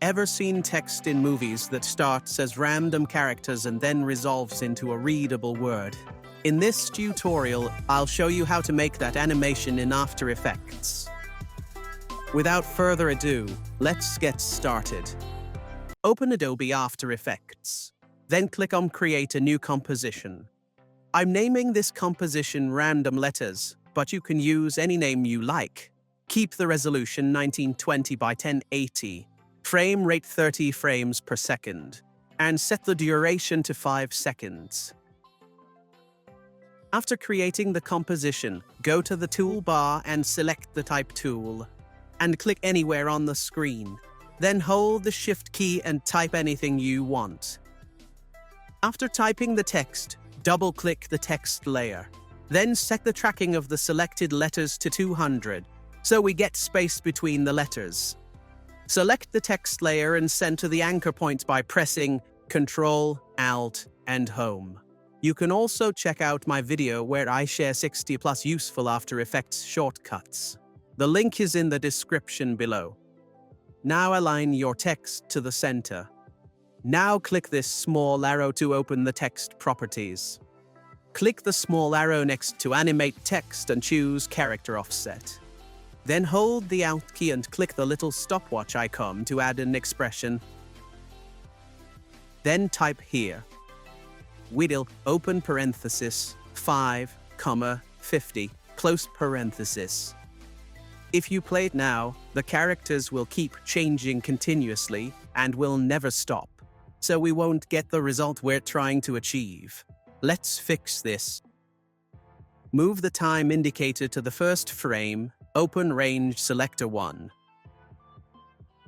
Ever seen text in movies that starts as random characters and then resolves into a readable word? In this tutorial, I'll show you how to make that animation in After Effects. Without further ado, let's get started. Open Adobe After Effects. Then click on Create a new composition. I'm naming this composition Random Letters, but you can use any name you like. Keep the resolution 1920 by 1080. Frame rate 30 frames per second, and set the duration to 5 seconds. After creating the composition, go to the toolbar and select the Type tool, and click anywhere on the screen. Then hold the Shift key and type anything you want. After typing the text, double-click the text layer. Then set the tracking of the selected letters to 200, so we get space between the letters. Select the text layer and center the anchor point by pressing Ctrl, Alt, and Home. You can also check out my video where I share 60+ useful After Effects shortcuts. The link is in the description below. Now align your text to the center. Now click this small arrow to open the text properties. Click the small arrow next to Animate Text and choose Character Offset. Then hold the Alt key and click the little stopwatch icon to add an expression. Then type here, width, open parenthesis, 5,50, close parenthesis. If you play it now, the characters will keep changing continuously and will never stop, so we won't get the result we're trying to achieve. Let's fix this. Move the time indicator to the first frame. Open Range Selector 1.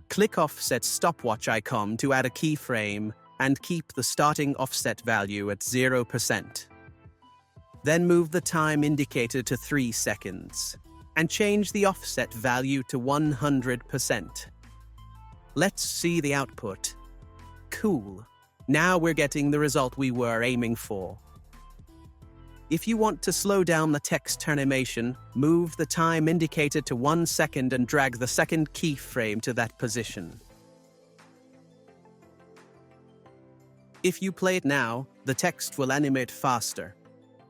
Click Offset Stopwatch icon to add a keyframe and keep the starting offset value at 0%. Then move the time indicator to 3 seconds and change the offset value to 100%. Let's see the output. Cool. Now we're getting the result we were aiming for. If you want to slow down the text animation, move the time indicator to 1 second and drag the second keyframe to that position. If you play it now, the text will animate faster.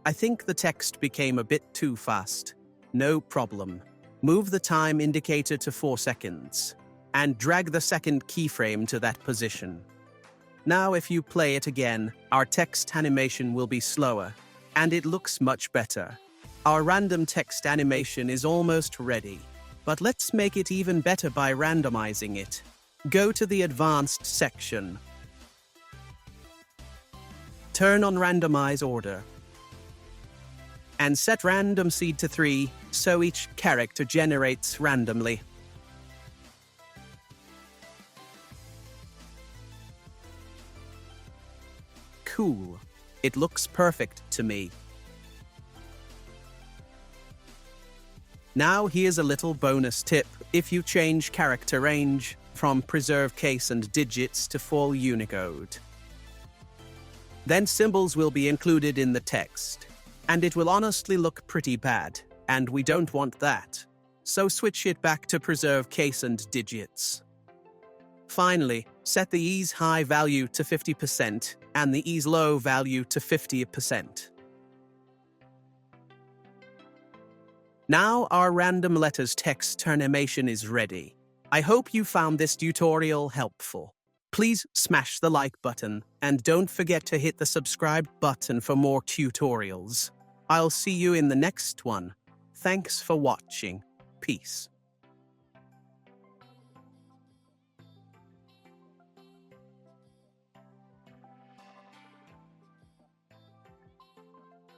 I think the text became a bit too fast. No problem. Move the time indicator to 4 seconds and drag the second keyframe to that position. Now if you play it again, our text animation will be slower, and it looks much better. Our random text animation is almost ready, but let's make it even better by randomizing it. Go to the Advanced section. Turn on Randomize Order. And set Random Seed to 3, so each character generates randomly. Cool. It looks perfect to me. Now here's a little bonus tip. If you change character range from preserve case and digits to full Unicode, then symbols will be included in the text, and it will honestly look pretty bad, and we don't want that. So switch it back to preserve case and digits. Finally, set the ease high value to 50% and the ease low value to 50%. Now our random letters text animation is ready. I hope you found this tutorial helpful. Please smash the like button and don't forget to hit the subscribe button for more tutorials. I'll see you in the next one. Thanks for watching. Peace.